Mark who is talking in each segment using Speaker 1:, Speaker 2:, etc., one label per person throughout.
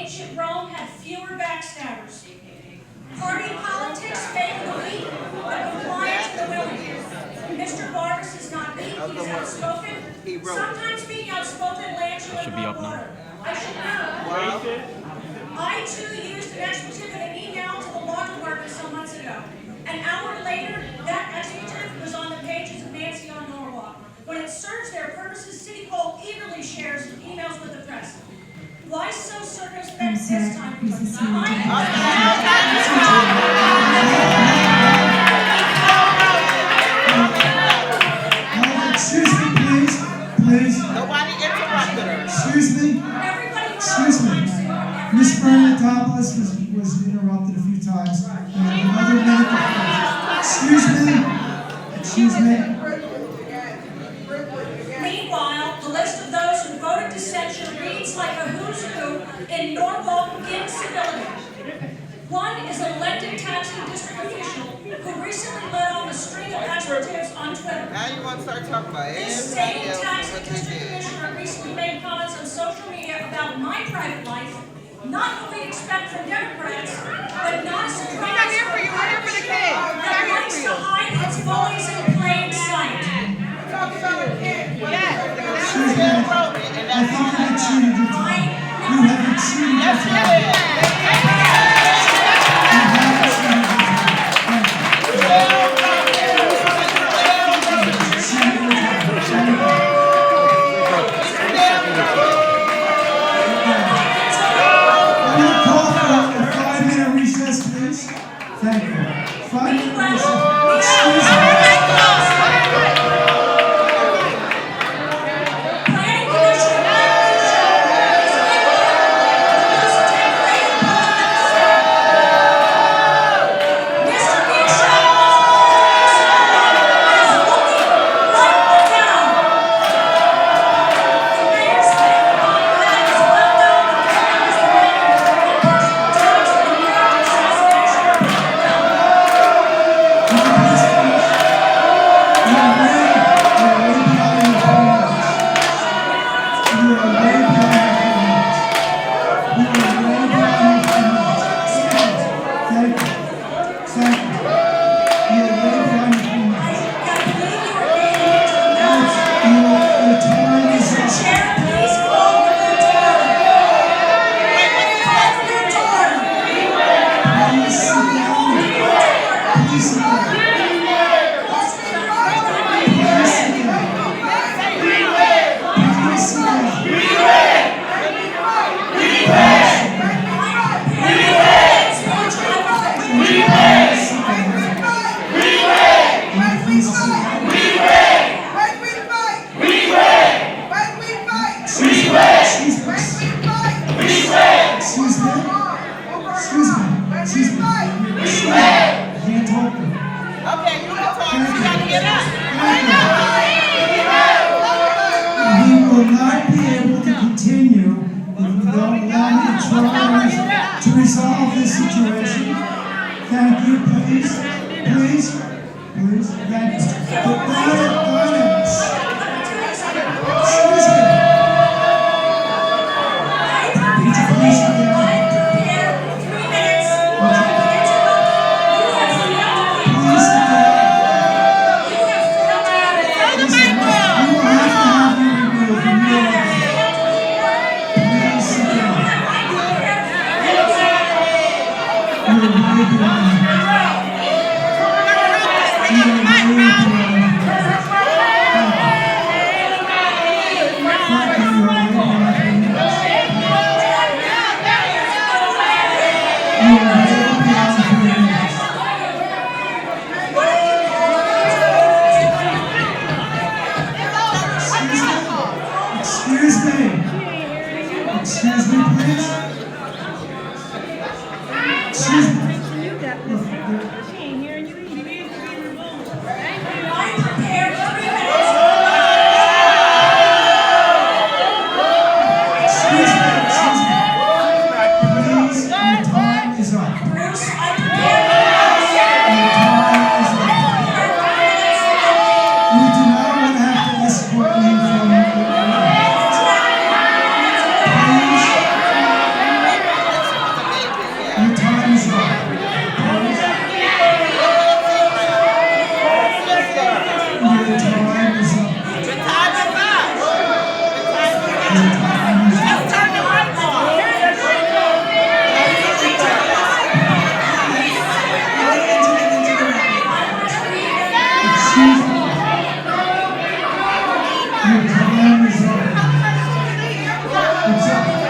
Speaker 1: ancient Rome had fewer backstabbers. Party politics favor the weak, the compliant, and the willing. Mr. Vargas is not weak, he's outspoken. Sometimes being outspoken lands you in hot water. I should know. I too used an expletive in an email to the law department some months ago. An hour later, that expletive was on the pages of Nancy on Norwalk. When it serves their purposes, City Hall eagerly shares emails with the press. Why so circumspect this time?
Speaker 2: Excuse me, please.
Speaker 3: Nobody interrupted her.
Speaker 2: Excuse me. Ms. Bernatopoulos was interrupted a few times. Another minute. Excuse me.
Speaker 1: Meanwhile, the list of those who voted dissent reads like a who's who in Norwalk incivility. One is an elected taxing district official who recently let off a string of expletives on Twitter.
Speaker 3: Now you want to start talking about
Speaker 1: This same taxing district commissioner recently made comments on social media about my private life, not what we expect from Democrats, but not a surprise.
Speaker 3: We're not here for you, we're here for the kids.
Speaker 1: That likes to hide its bullies in plain sight.
Speaker 3: Talking about a kid. Yes.
Speaker 2: I thought you exceeded your time. You have exceeded your time. I'm going to call for a 5-minute recess, please. Thank you. 5-minute recess. Excuse me.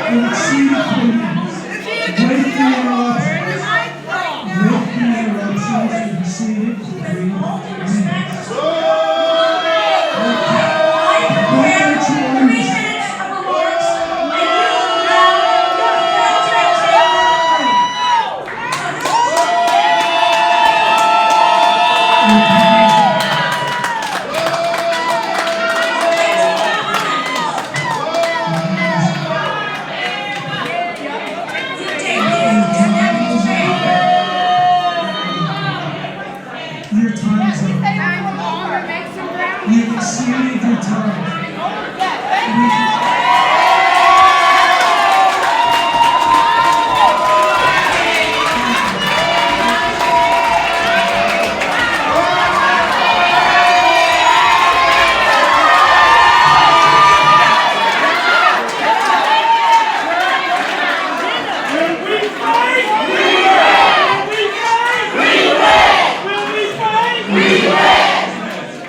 Speaker 2: You've exceeded 3 minutes. Break the interruptions. Break the interruptions. You've exceeded 3 minutes. Your time is up. You've exceeded your time.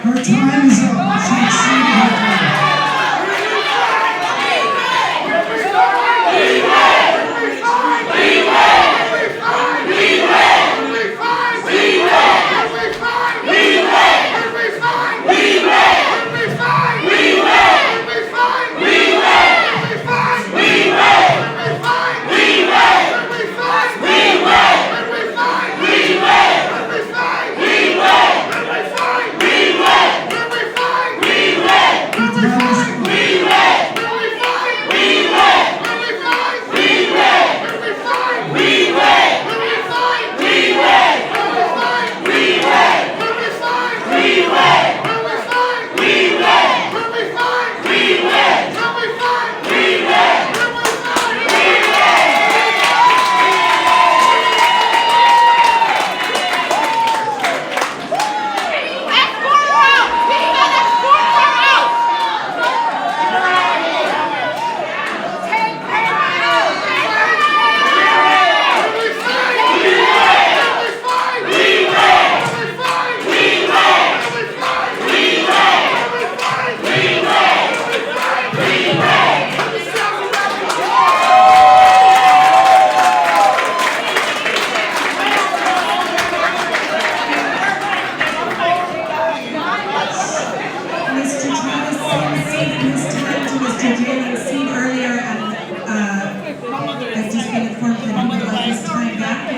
Speaker 2: Her time is up. She exceeded her time.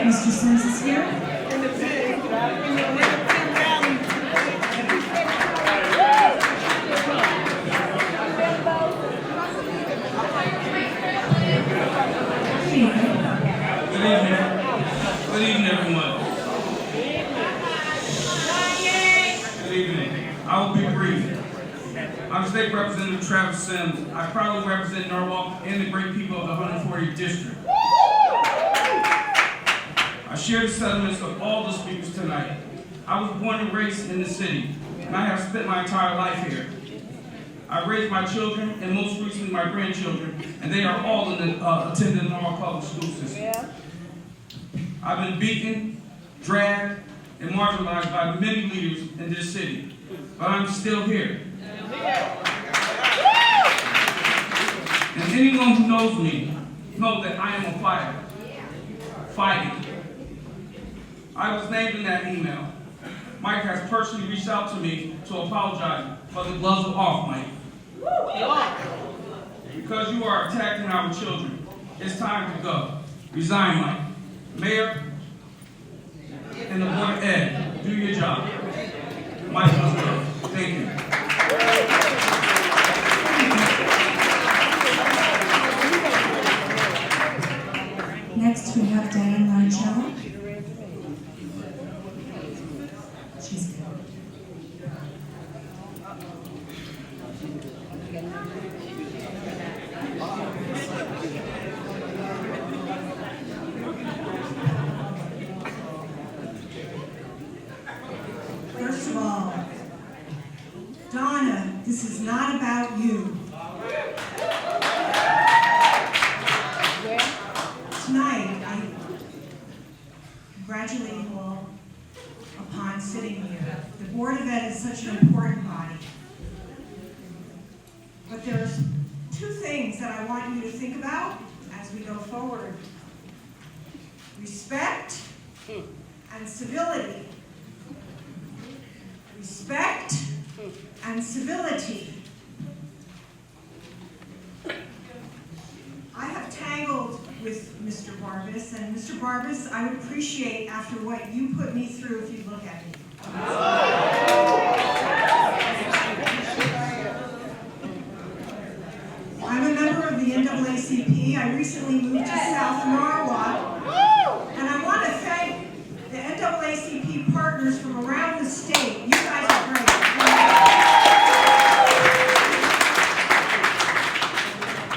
Speaker 2: Mr. Sims is here.
Speaker 4: Good evening, everyone. Good evening. I will be brief. I'm State Representative Travis Sims. I proudly represent Norwalk and the great people of the 140th District. I share the sentiments of all the speakers tonight. I was born and raised in the city, and I have spent my entire life here. I raised my children, and most recently my grandchildren, and they are all attending the Norwalk Public School System. Yeah. I've been beaten, dragged, and marginalized by many leaders in this city, but I'm still here. And anyone who knows me knows that I am on fire, fighting. I was named in that email. Mike has personally reached out to me to apologize, but the gloves are off, Mike. Because you are attacking our children, it's time to go. Resign, Mike. Mayor and the Board of Ed, do your job. Mike must go. Thank you.
Speaker 5: Next, we have Diane Larchello. She's good.
Speaker 6: First of all, Donna, this is not about you. Tonight, I congratulate you all upon sitting here. The Board of Ed is such an important body. But there's two things that I want you to think about go forward. Respect and civility. Respect and civility. I have tangled with Mr. Barbas, and Mr. Barbas, I would appreciate after what you put me through if you'd look at me. I'm a member of the NAACP. I recently moved to South Norwalk, and I want to thank the NAACP partners from around the state. You guys are great.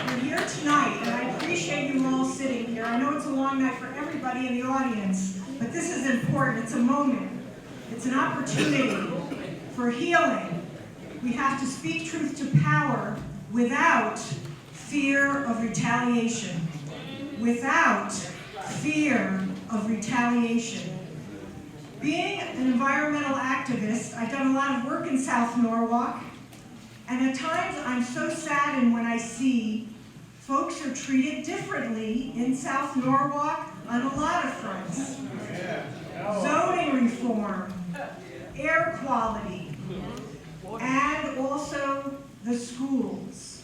Speaker 6: We're here tonight, and I appreciate you all sitting here. I know it's a long night for everybody in the audience, but this is important. It's a moment. It's an opportunity for healing. We have to speak truth to power without fear of retaliation. Without fear of retaliation. Being an environmental activist, I've done a lot of work in South Norwalk, and at times I'm so saddened when I see folks are treated differently in South Norwalk on a lot of fronts. Zoning reform, air quality, and also the schools.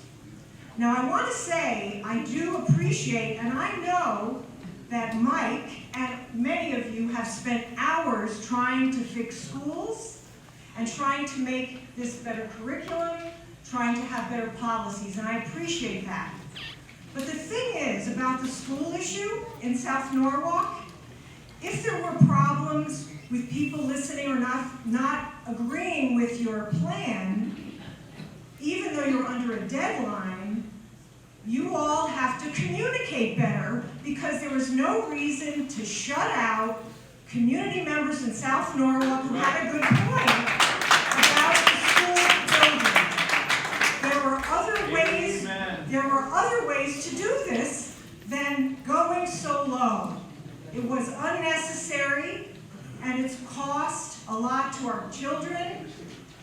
Speaker 6: Now I want to say I do appreciate, and I know that Mike and many of you have spent hours trying to fix schools and trying to make this better curriculum, trying to have better policies, and I appreciate that. But the thing is about the school issue in South Norwalk, if there were problems with people listening or not agreeing with your plan, even though you're under a deadline, you all have to communicate better, because there was no reason to shut out community members in South Norwalk who had a good point about the school building. There were other ways to do this than going so low. It was unnecessary, and it's cost a lot to our children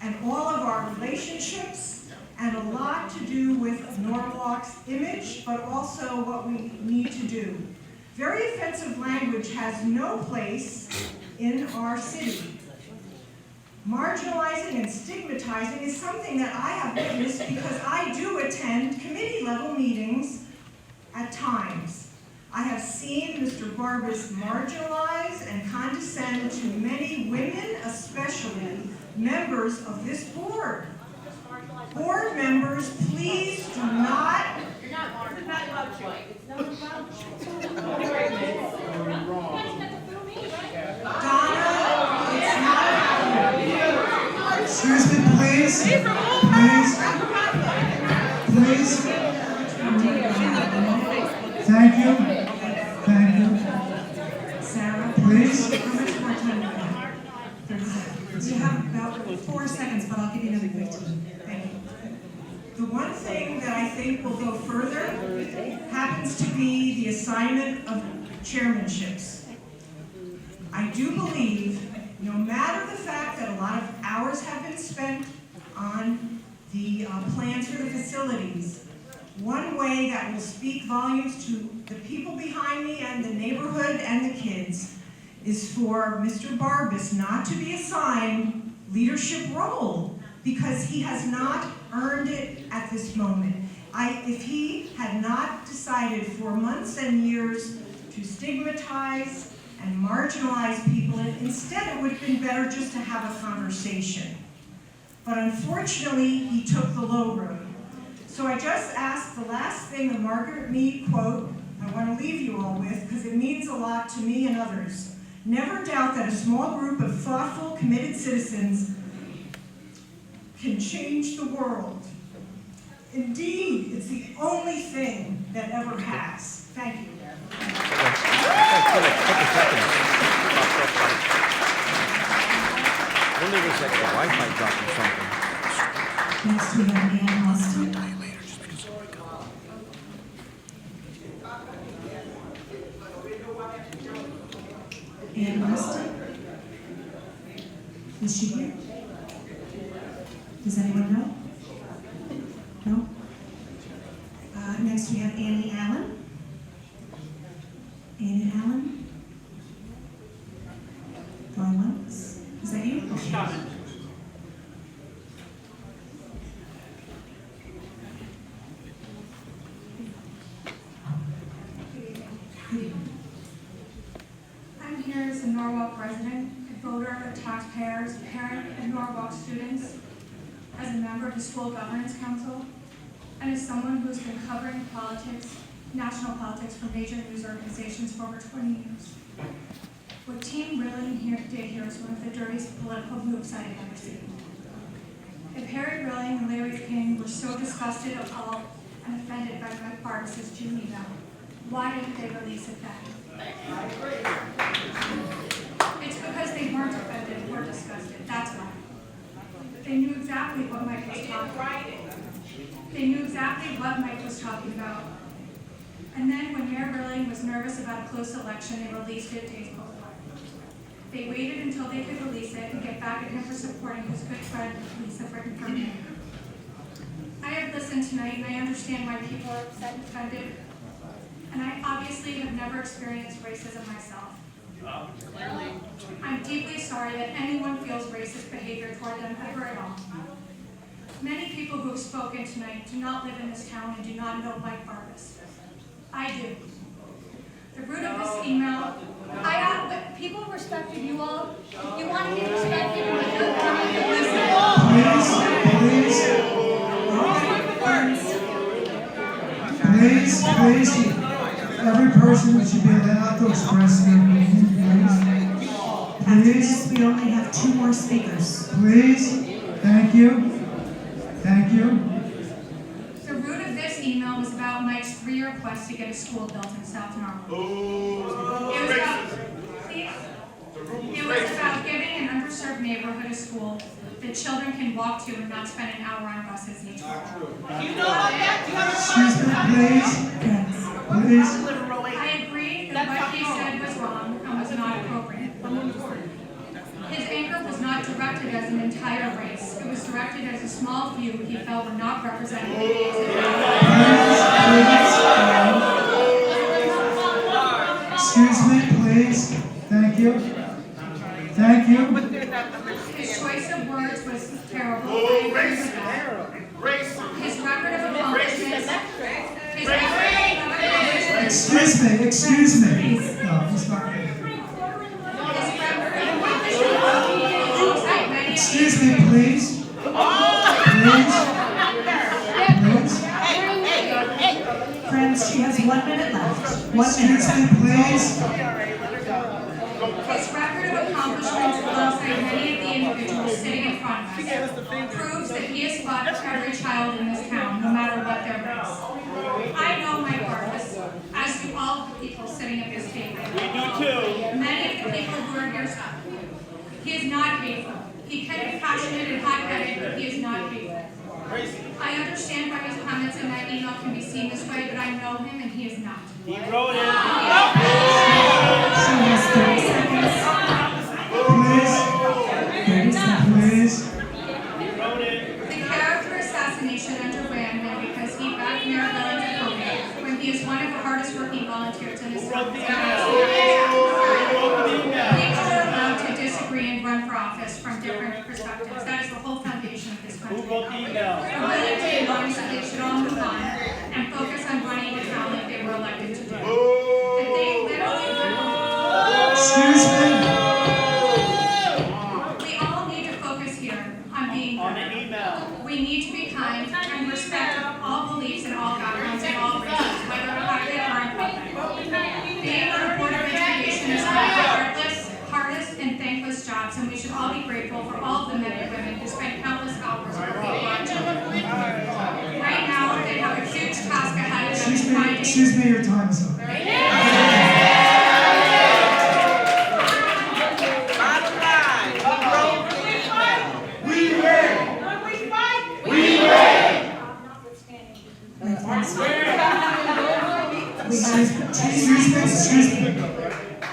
Speaker 6: and all of our relationships, and a lot to do with Norwalk's image, but also what we need to do. Very offensive language has no place in our city. Marginalizing and stigmatizing is something that I have witnessed because I do attend committee-level meetings at times. I have seen Mr. Barbas marginalize and condescend to many women, especially members of this board. Board members, please do not...
Speaker 7: You're not marginalized. It's not about you. It's not about you.
Speaker 6: Donna, it's not about you.
Speaker 2: Excuse me, please. Please. Please. Thank you. Thank you.
Speaker 6: Sarah,
Speaker 2: Please.
Speaker 6: how much more time do we have? 30 seconds. You have about 4 seconds, but I'll give you another 15. Thank you. The one thing that I think will go further happens to be the assignment of chairmanships. I do believe, no matter the fact that a lot of hours have been spent on the plans for the facilities, one way that will speak volumes to the people behind me and the neighborhood and the kids is for Mr. Barbas not to be assigned leadership role, because he has not earned it at this moment. If he had not decided for months and years to stigmatize and marginalize people, and instead it would have been better just to have a conversation. But unfortunately, he took the low road. So I just asked the last thing, the Margaret Mead quote, I want to leave you all with, because it means a lot to me and others. Never doubt that a small group of thoughtful, committed citizens can change the world. Indeed, it's the only thing that ever has. Thank you.
Speaker 8: Wonder was like the Wi-Fi dropping something.
Speaker 5: Next we have Ann Austin. Ann Austin? Is she here? Does anyone know? No? Next we have Annie Allen. Norwalk resident, a voter, taxpayers, parent of Norwalk students, as a member of the School Governance Council, and as someone who's been covering politics, national politics for major news organizations for over 20 years. What Team Rilling did here is one of the dirtiest political moves I have ever seen. If Harry Rilling and Larry King were so disgusted, appalled, and offended by Mike Vargas's June email, why didn't they release it then? It's because they weren't offended or disgusted, that's why. They knew exactly what Mike was talking about. They knew exactly what Mike was talking about. And then when Mayor Rilling was nervous about a close election, they released it days before. They waited until they could release it and get back at him for supporting his good friend, Lisa Britton Perman. I have listened tonight and I understand why people are upset and offended. And I obviously have never experienced racism myself. I'm deeply sorry that anyone feels racist behavior toward them ever at all. Many people who have spoken tonight do not live in this town and do not know Mike Vargas. I do. The root of this email, but people respected you all. You wanted me to respect you, but you're
Speaker 2: Please, every person should be allowed to express their opinion, please.
Speaker 6: After this, we only have 2 more speakers.
Speaker 2: Please, thank you. Thank you.
Speaker 5: The root of this email was about Mike's 3-year quest to get a school built in South Norwalk. It was about giving an underserved neighborhood a school that children can walk to and not spend an hour on buses each way.
Speaker 2: Excuse me, please. Please.
Speaker 5: I agree that what he said was wrong and was not appropriate. His anger was not directed as an entire race. It was directed as a small few he felt were not represented in the
Speaker 2: Excuse me, please. Thank you. Thank you.
Speaker 5: His choice of words was terrible. I agree with that. His record of accomplishments.
Speaker 2: Excuse me. No, it's not. Excuse me, please.
Speaker 6: Friends, she has 1 minute left. 1 minute.
Speaker 2: Excuse me, please.
Speaker 5: His record of accomplishments alongside many of the individuals sitting in front of us proves that he has fought for every child in this town, no matter what their race. I know Mike Vargas, as do all the people sitting at this table. We do too. Many of the people who are here. He is not hateful. He can be passionate and hot-headed, but he is not hateful. I understand why his comments in that email can be seen this way, but I know him and he is not.
Speaker 2: Please.
Speaker 5: The character assassination underran him because he backed Mayor Rilling to vote when he is one of the hardest working volunteers in the city. People are allowed to disagree and run for office from different perspectives. That is the whole foundation of this country. I'm willing to acknowledge that they should all move on and focus on running the town like they were elected to do. That they literally
Speaker 2: Excuse me.
Speaker 5: We all need to focus here on being good. We need to be kind and respect all beliefs and all backgrounds and all races, whether private or in public. Being on a board of education is one of the hardest and thankless jobs, and we should all be grateful for all of the men and women who spend countless hours working for our children. Right now, they have a huge task ahead of them in finding.
Speaker 2: Excuse me, your time is up.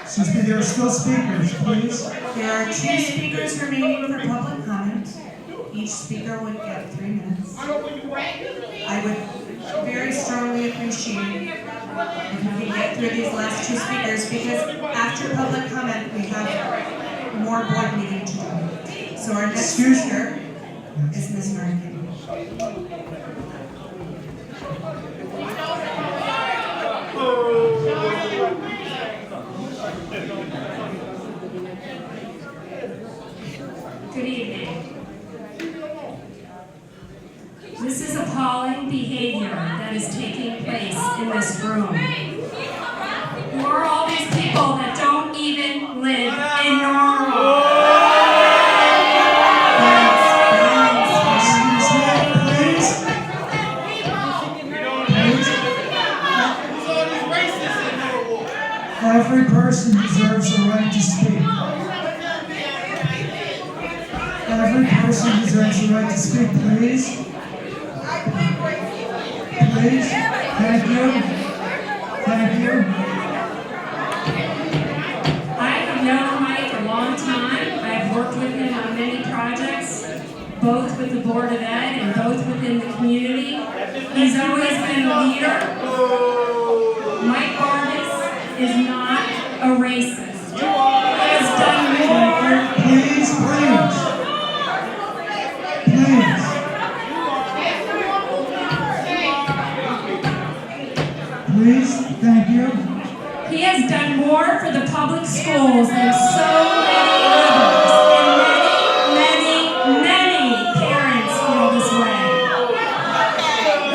Speaker 2: Excuse me, there are still speakers, please.
Speaker 6: There are 2 speakers remaining for public comment. Each speaker would get 3 minutes. I would very strongly appreciate if we can get through these last 2 speakers, because after public comment, we have more board meeting to do. So our next speaker is Ms. Markin.
Speaker 1: appalling behavior that is taking place in this room. Who are all these people that don't even live in Norwalk?
Speaker 2: Every person deserves the right to speak. Every person deserves the right to speak, please. Please. Thank you. Thank you.
Speaker 1: I have known Mike a long time. I've worked with him on many projects, both with the Board of Ed and both within the community. He's always been a leader. Mike Vargas is not a racist. He has done more.
Speaker 2: Please, please. Please, thank you.
Speaker 1: He has done more for the public schools than so many others, and many parents feel this way.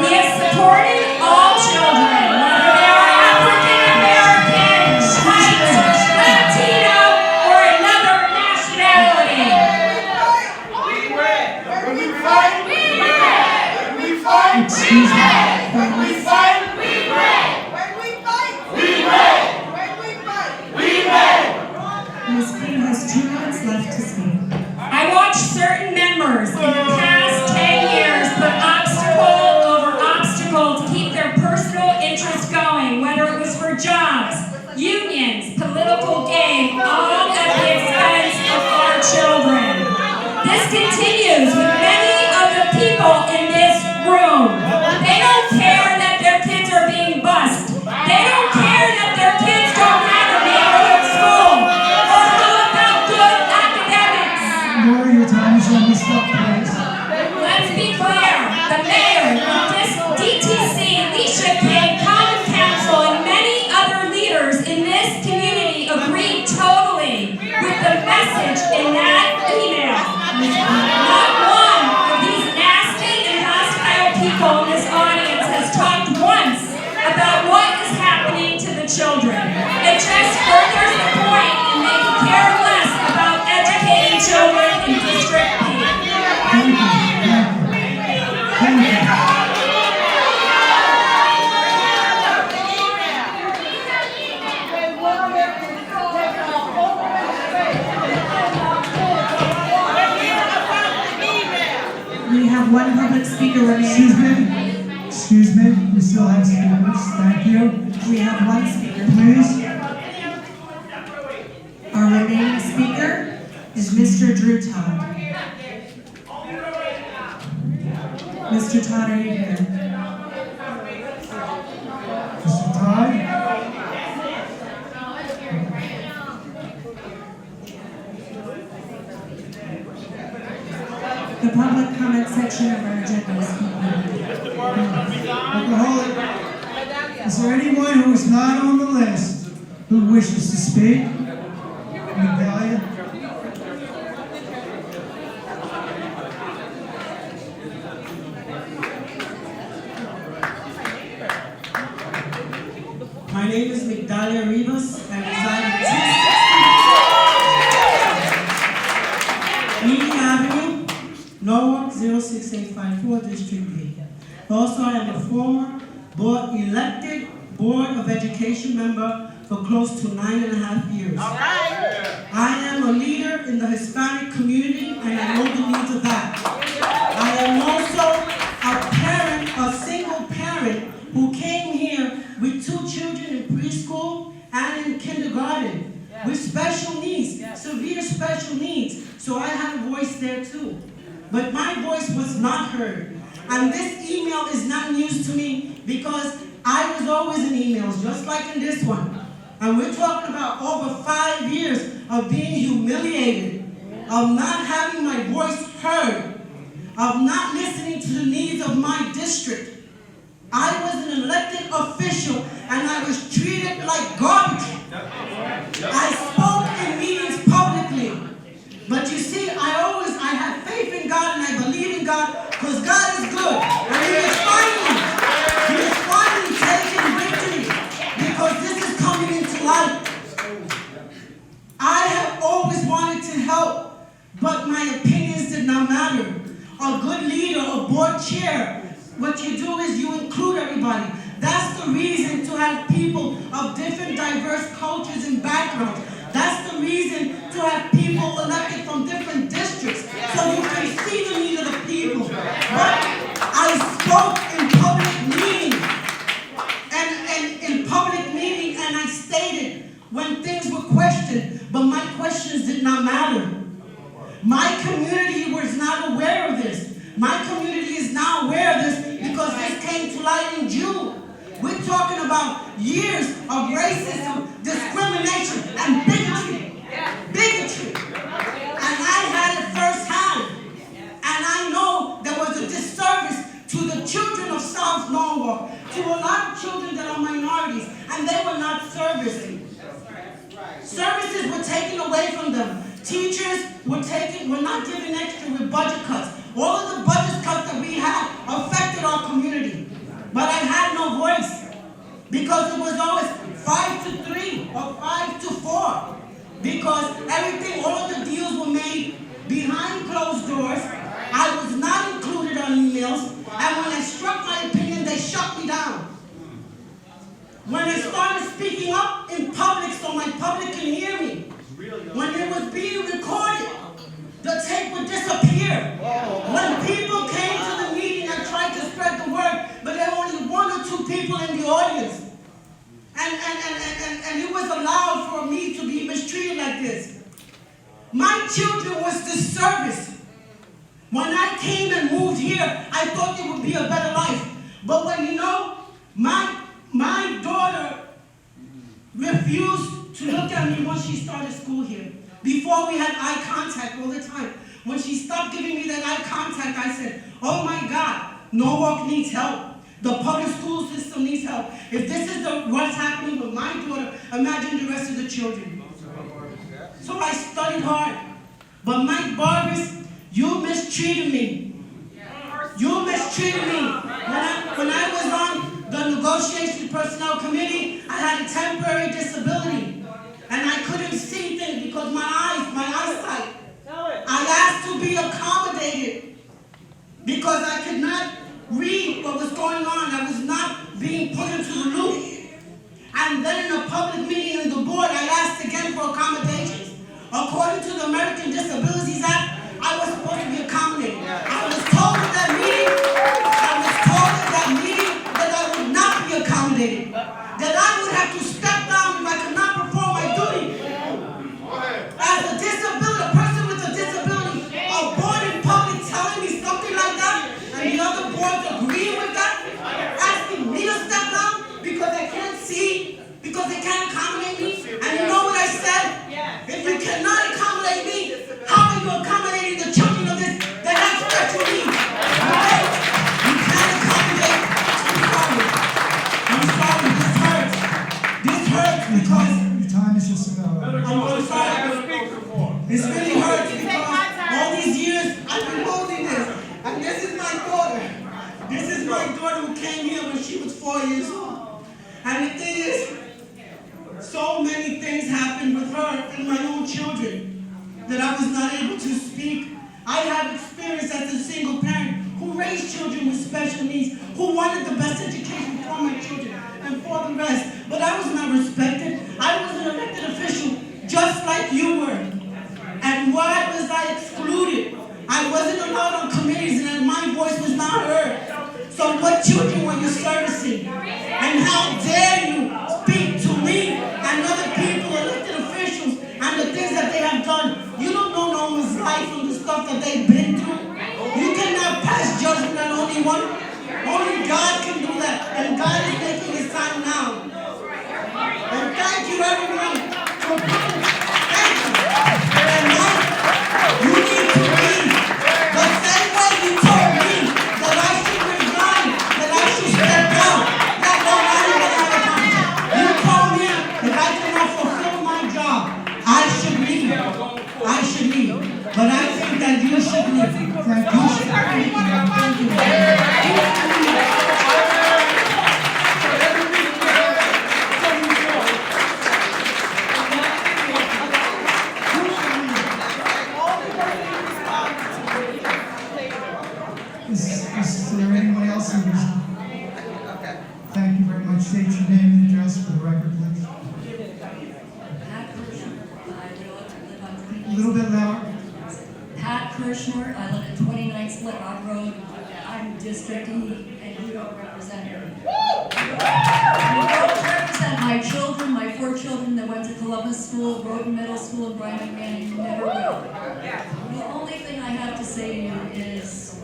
Speaker 1: He has supported all children, whether they are African American, white, Latino, or another nationality.
Speaker 2: Excuse me.
Speaker 6: Ms. Queen has 2 minutes left to speak.
Speaker 1: I watched certain members in the past 10 years put obstacle over obstacle to keep their personal interests going, whether it was for jobs, unions, political gain, all at the expense of our children. This continues with many of the people in this room. They don't care that their kids are being bused. They don't care that their kids don't have a neighborhood school or know about good academics.
Speaker 2: Laura, your time is almost up, please.
Speaker 1: Let's be clear. The mayor, DTC, Alicia King, Common Council, and many other leaders in this community agreed totally with the message in that email. Not one of these nasty and hostile people in this audience has talked once about what is happening to the children. It just furthers the point, and they can care less about educating children in District P.
Speaker 2: Thank you. Thank you.
Speaker 6: We have 1 public speaker
Speaker 2: Excuse
Speaker 6: remaining.
Speaker 2: me. Excuse me. We still have speakers. Thank you.
Speaker 6: We have 1 speaker.
Speaker 2: Please.
Speaker 6: Our remaining speaker is Mr. Drew Todd. Mr. Todd, are you here?
Speaker 2: Mr. Todd.
Speaker 6: The public comment section of our agenda is concluded.
Speaker 2: Alcoholic. Is there anyone who is not on the list who wishes to speak? Natalia?
Speaker 9: My name is Migdalia Rivas. I reside in Ealing Avenue, Norwalk 06854, District B. Also, I am a former elected Board of Education member for close to 9.5 years.
Speaker 3: All right.
Speaker 9: I am a leader in the Hispanic community, and I know the needs of that. I am also a parent, a single parent, who came here with 2 children in preschool and in kindergarten with special needs, severe special needs. So I have a voice there too. But my voice was not heard. And this email is not news to me because I was always in emails, just like in this one. And we're talking about over 5 years of being humiliated, of not having my voice heard, of not listening to the needs of my district. I was an elected official and I was treated like garbage. I spoke in meetings publicly. But you see, I have faith in God and I believe in God because God is good. And He is fine. like. I have always wanted to help, but my opinions did not matter. A good leader, a board chair, what you do is you include everybody. That's the reason to have people of different diverse cultures and backgrounds. That's the reason to have people elected from different districts, so you can see the need of the people. But I spoke in public meetings, and I stated when things were questioned, but my questions did not matter. My community was not aware of this. My community is now aware of this because this came to light in June. We're talking about years of racism, discrimination, and bigotry. Bigotry. And I had it firsthand. And I know there was a disservice to the children of South Norwalk, to a lot of children that are minorities, and they were not serviced. Services were taken away from them. Teachers were not given extra with budget cuts. All of the budget cuts that we had affected our community. But I had no voice because it was always 5 to 3 or 5 to 4. Because everything, all of the deals were made behind closed doors. I was not included on emails. And when I struck my opinion, they shut me down. When I started speaking up in public so my public can hear me, when it was being recorded, the tape would disappear. When people came to the meeting, I tried to spread the word, but there were only 1 or 2 people in the audience. And it was allowed for me to be mistreated like this. My children was disserviced. When I came and moved here, I thought it would be a better life. But when my daughter refused to look at me when she started school here. Before we had eye contact all the time. When she stopped giving me that eye contact, I said, oh my God, Norwalk needs help. The public school system needs help. If this is what's happening with my daughter, imagine the rest of the children. So I studied hard. But Mike Barbas, you mistreated me. You mistreated me. When I was on the negotiation personnel committee, I had a temporary disability. And I couldn't see things because my eyesight. I asked to be accommodated because I could not read what was going on. I was not being put into the loop. And then in a public meeting in the board, I asked again for accommodations. According to the American Disabilities Act, I was supposed to be accommodated. I was told at that meeting that I would not be accommodated. That I would have to step down if I could not perform my duty. As a person with a disability, a board in public telling me something like that, and the other boards agreeing with that, asking me to step down because I can't see, because they can't accommodate me. And you know what I said? If you cannot accommodate me, how are you accommodating the children of this that have special needs? Right? You can't accommodate. I'm sorry, this hurts. This hurts because
Speaker 2: Your time is just about.
Speaker 9: I'm sorry. This really hurts because all these years I've been holding this. And this is my daughter. This is my daughter who came here when she was 4 years old. And the thing is, so many things happened with her and my own children that I was not able to speak. I have experience as a single parent who raised children with special needs, who wanted the best education for my children and for the rest. But I was not respected. I was an elected official just like you were. And why was I excluded? I wasn't allowed on committees and my voice was not heard. So what children were you servicing? And how dare you speak to me and other people, elected officials, and the things that they have done? You don't know no one's life and the stuff that they've been through. You cannot pass judgment on only one. Only God can do that. And God is making his time now. And thank you everyone for coming. Thank you. And now, you need to be the same way you told me that I should resign, that I should step down, that nobody will have a contract. You told me if I cannot fulfill my job, I should leave. I should leave. But I think that you should leave. You should leave. Thank you.
Speaker 2: little bit louder.
Speaker 10: Pat Kirschner, I live at 29 Split Rock Road. I'm District E, and you don't represent her. You don't represent my children, my 4 children that went to Columbus School, Groton Middle School, and Brian McMahon. You never will. The only thing I have to say to you is,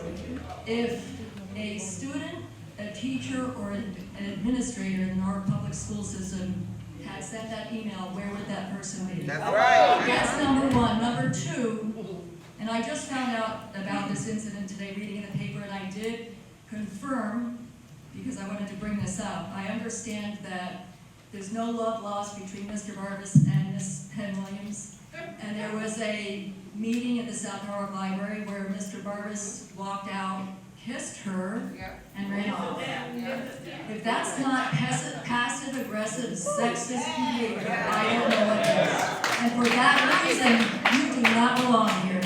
Speaker 10: if a student, a teacher, or an administrator in our public school system had sent that email, where would that person be?
Speaker 3: That's right.
Speaker 10: That's number one. Number two, and I just found out about this incident today reading in the paper, and I did confirm, because I wanted to bring this up, I understand that there's no love lost between Mr. Barbas and Ms. Penn Williams. And there was a meeting at the South Norwalk Library where Mr. Barbas walked out, kissed her, and ran off. If that's not passive-aggressive, sexist behavior, I don't know what is. And for that reason, you do not belong here.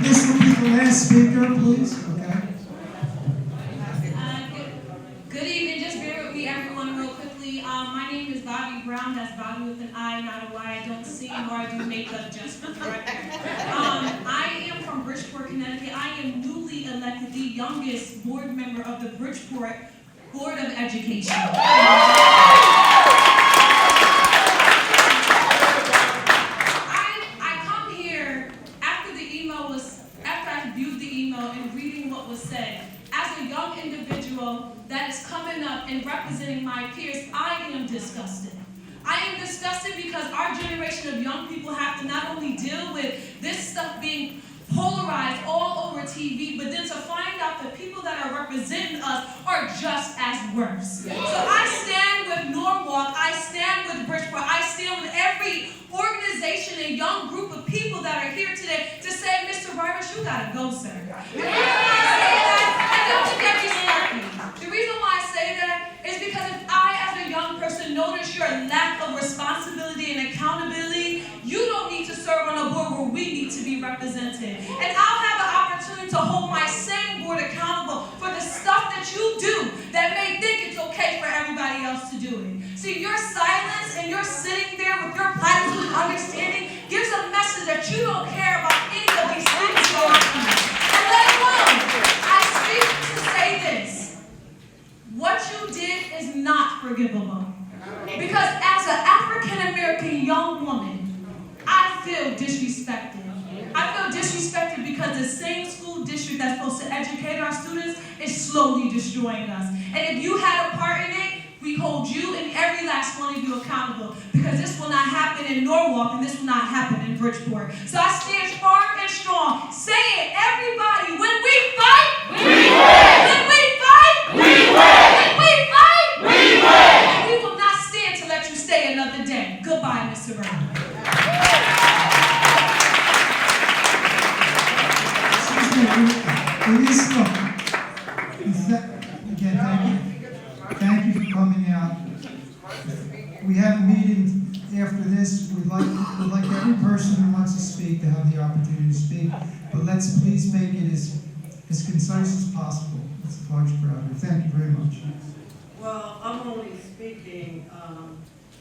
Speaker 2: This will be the last speaker, please. Okay.
Speaker 7: Good evening, just bear with me everyone real quickly. My name is Bobby Brown, that's Bobby with an I, not a Y. I don't sing or I do makeup, just for the record. I am from Bridgeport, Connecticut. I am newly elected, the youngest board member of the Bridgeport Board of Education. I come here after I viewed the email and reading what was said. As a young individual that is coming up and representing my peers, I am disgusted. I am disgusted because our generation of young people have to not only deal with this stuff being polarized all over TV, but then to find out the people that are representing us are just as worse. So I stand with Norwalk, I stand with Bridgeport, I stand with every organization and young group of people that are here today to say, Mr. Barbas, you gotta go, sir. The reason why I say that, and don't get me started. The reason why I say that is because if I, as a young person, notice your lack of responsibility and accountability, you don't need to serve on a board where we need to be represented. And I'll have an opportunity to hold my same board accountable for the stuff that you do that may think it's okay for everybody else to do it. See, your silence and your sitting there with your platitude and understanding gives a message that you don't care about any of these things going on. And let alone, I speak to say this. What you did is not forgivable. Because as an African-American young woman, I feel disrespected. I feel disrespected because the same school district that's supposed to educate our students is slowly destroying us. And if you had a part in it, we hold you and every last one of you accountable, because this will not happen in Norwalk and this will not happen in Bridgeport. So I stand firm and strong, saying, everybody, when we fight, we win. When we fight, we win. When we fight, we win. And we will not stand to let you stay another day. Goodbye, Mr. Brown.
Speaker 2: Again, thank you for coming out. We have a meeting after this. We'd like every person who wants to speak to have the opportunity to speak, but let's please make it as concise as possible. Mr. Clark's proud. Thank you very much.
Speaker 11: Well, I'm only speaking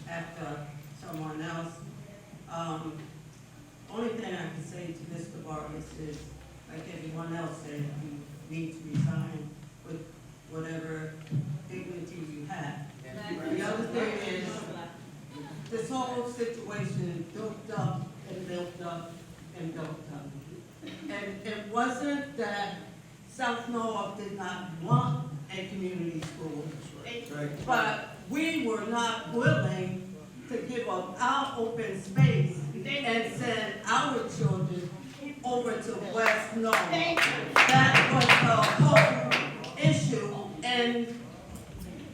Speaker 11: after someone else. Only thing I can say to Mr. Barbas is, like everyone else said, you need to resign with whatever dignity you have. The other thing is, this whole situation built up and built up and built up. And it wasn't that South Norwalk did not want a community school, but we were not willing to give up our open space and send our children over to West Norwalk. That was the whole issue, and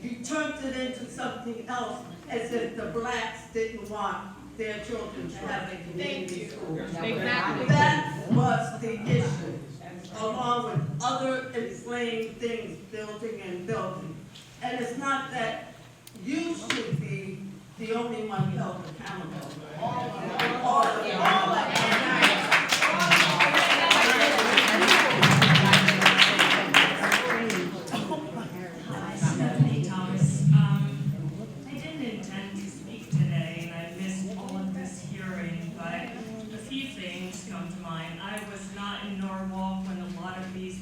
Speaker 11: you turned it into something else, as if the blacks didn't want their children to have a community school.
Speaker 3: Exactly.
Speaker 11: That was the issue, along with other inflamed things, building and building. And it's not that you should be the only one held accountable. All of you.
Speaker 10: Stephanie Thomas.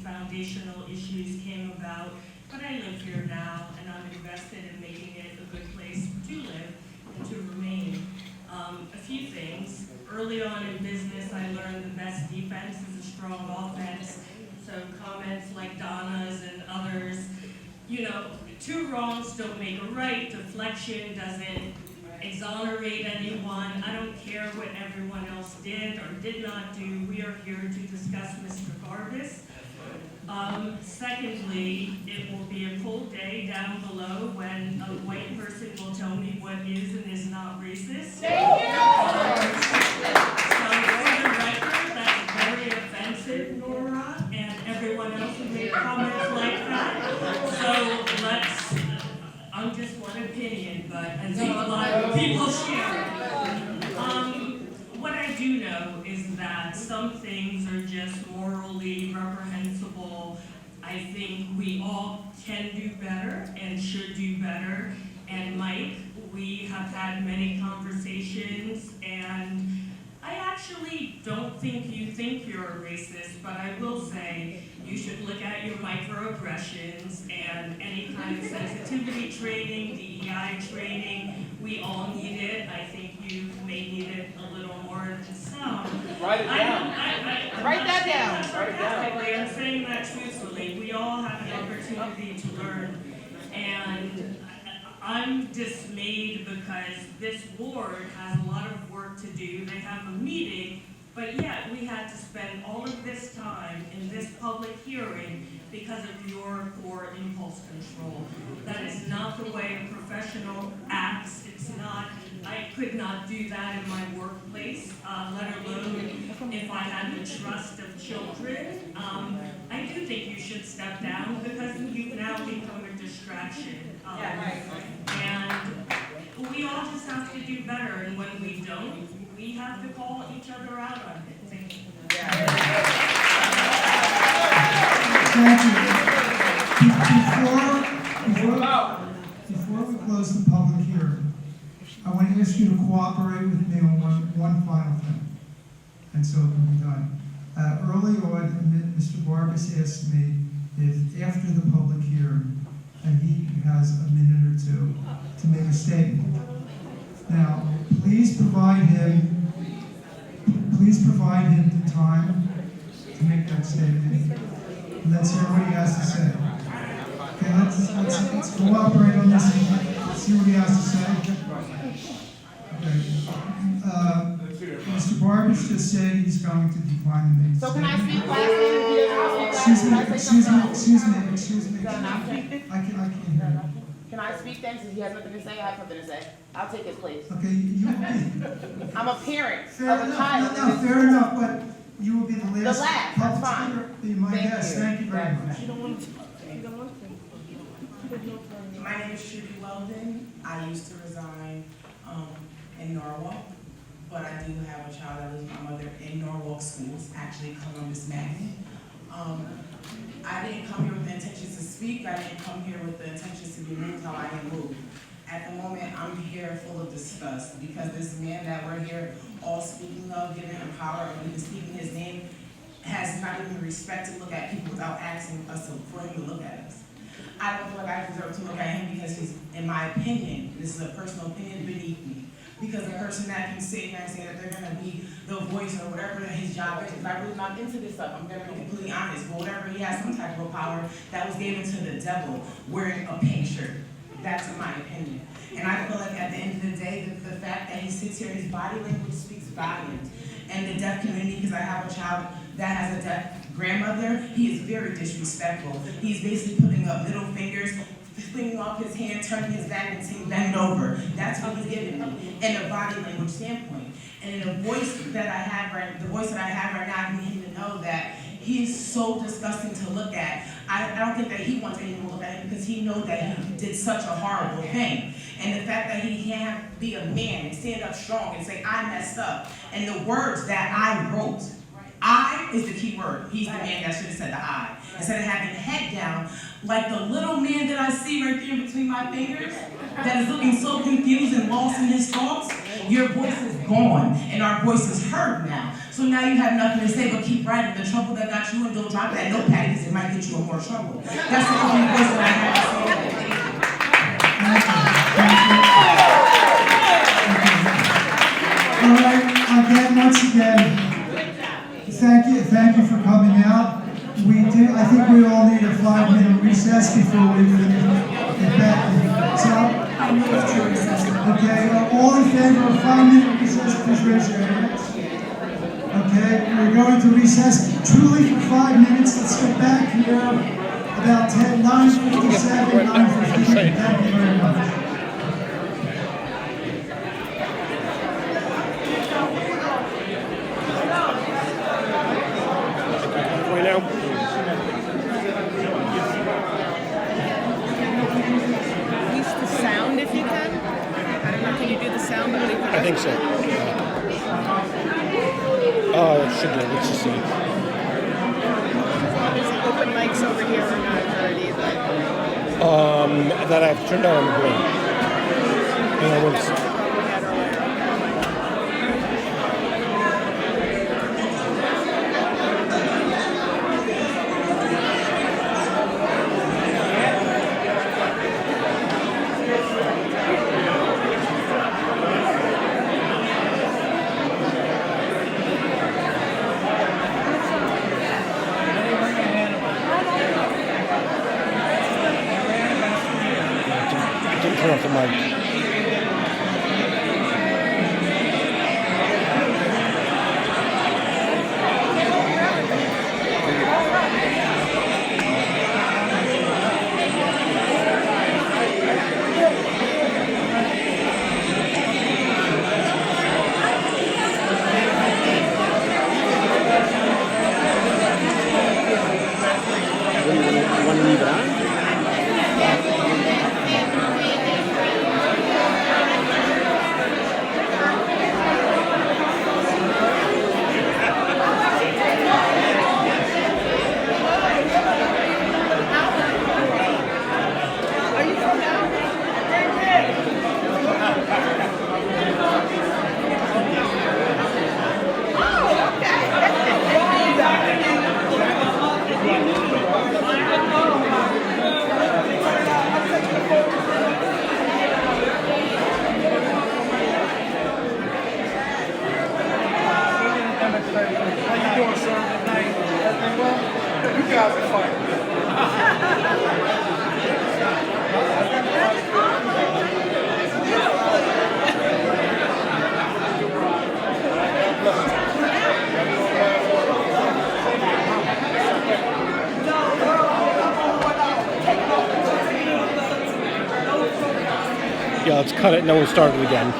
Speaker 12: foundational issues came about, but I live here now, and I'm invested in making it a good place to live and to remain. A few things. Early on in business, I learned the best defense is a strong offense. So comments like Donna's and others, you know, two wrongs don't make a right. Deflection doesn't exonerate anyone. I don't care what everyone else did or did not do. We are here to discuss Mr. Garbus. Secondly, it will be a cold day down below when a white person will tell me what is and is not racist. Thank you. So for the record, that's very offensive, Nora, and everyone else who made comments like that. So let's, I'm just one opinion, but I think a lot of people share. What I do know is that some things are just morally reprehensible. I think we all can do better and should do better. And Mike, we have had many conversations, and I actually don't think you think you're a racist, but I will say you should look at your microaggressions and any kind of sensitivity training, DEI training. We all need it. I think you may need it a little more than some.
Speaker 3: Write it down. Write that down.
Speaker 12: Write it down. I'm saying that truthfully. We all have an opportunity to learn, and I'm dismayed because this board has a lot of work to do. They have a meeting, but yet we had to spend all of this time in this public hearing because of your poor impulse control. That is not the way a professional acts. It's not, I could not do that in my workplace, let alone if I had the trust of children. I do think you should step down because you've now become a distraction. And we all just have to do better, and when we don't, we have to call each other out on it. Thank you.
Speaker 2: Thank you. Before we close the public hearing, I want to ask you to cooperate with me on one final thing, and so it can be done. Early on, Mr. Garbus asked me if after the public hearing, and he has a minute or two to make a statement. Now, please provide him the time to make that statement. Let's hear what he has to say. Okay, let's cooperate on this and see what he has to say. Okay. Mr. Garbus just said he's going to decline the meeting.
Speaker 3: So can I speak last?
Speaker 2: Excuse me. I can't hear you.
Speaker 3: Can I speak then, since he has nothing to say? I have something to say. I'll take his place.
Speaker 2: Okay, you will be.
Speaker 3: I'm a parent
Speaker 2: Fair
Speaker 3: of a
Speaker 2: enough,
Speaker 3: child.
Speaker 2: no, fair enough, but you will be the last.
Speaker 3: The last, that's fine.
Speaker 2: Speaker. Be my guest. Thank you very much.
Speaker 13: My name is Trudy Weldon. I used to reside in Norwalk, but I do have a child that lives with my mother in Norwalk schools, actually Columbus Magnet. I didn't come here with the intentions to speak. I didn't come here with the intentions to be moved how I am moved. At the moment, I'm here full of disgust because this man that we're here all speaking of, giving him power, and even speaking his name, has not even respect to look at people without asking us for him to look at us. I don't feel like I deserve to look at him because he's, in my opinion, this is a personal opinion, beneath me. Because the person that can sit here and say that they're gonna be the voice or whatever his job is, because I really not into this stuff, I'm gonna be completely honest, but whatever, he has some type of power that was given to the devil wearing a pink shirt. That's in my opinion. And I feel like at the end of the day, the fact that he sits here, his body language speaks volumes. And the deaf community, because I have a child that has a deaf grandmother, he is very disrespectful. He's basically putting up middle fingers, flinging off his hand, turning his back and saying, bend over. That's what he's giving me, in a body language standpoint. And in the voice that I have right now, I need him to know that he is so disgusting to look at. I don't think that he wants anyone to look at him because he knows that he did such a horrible thing. And the fact that he can't be a man and stand up strong and say, I messed up. And the words that I wrote, I is the key word. He's the man that should have said the I. Instead of having head down, like the little man that I see right there between my fingers, that is looking so confused and lost in his thoughts, your voice is gone, and our voice is heard now. So now you have nothing to say but keep writing. The trouble that got you, and don't drop that notepad because it might get you in more trouble. That's the only voice that I have to say.
Speaker 2: All right, again, once again, thank you for coming out. I think we all need a 5-minute recess before we can get back to so.
Speaker 6: I move to recess.
Speaker 2: Okay, all in favor of 5-minute recess, please raise your hands. Okay, we're going to recess truly for 5 minutes. Let's get back here about 9:57, 9:58. Thank you very much.
Speaker 8: Right now?
Speaker 3: At least the sound if you can. I don't know, can you do the sound?
Speaker 8: I think so. Oh, it should do. Let's just see.
Speaker 3: Is the open mics over here or not already?
Speaker 8: That I've turned on the green. And I went. Turn off the mic. Want to leave it on? Yeah, let's cut it and then we'll start it again.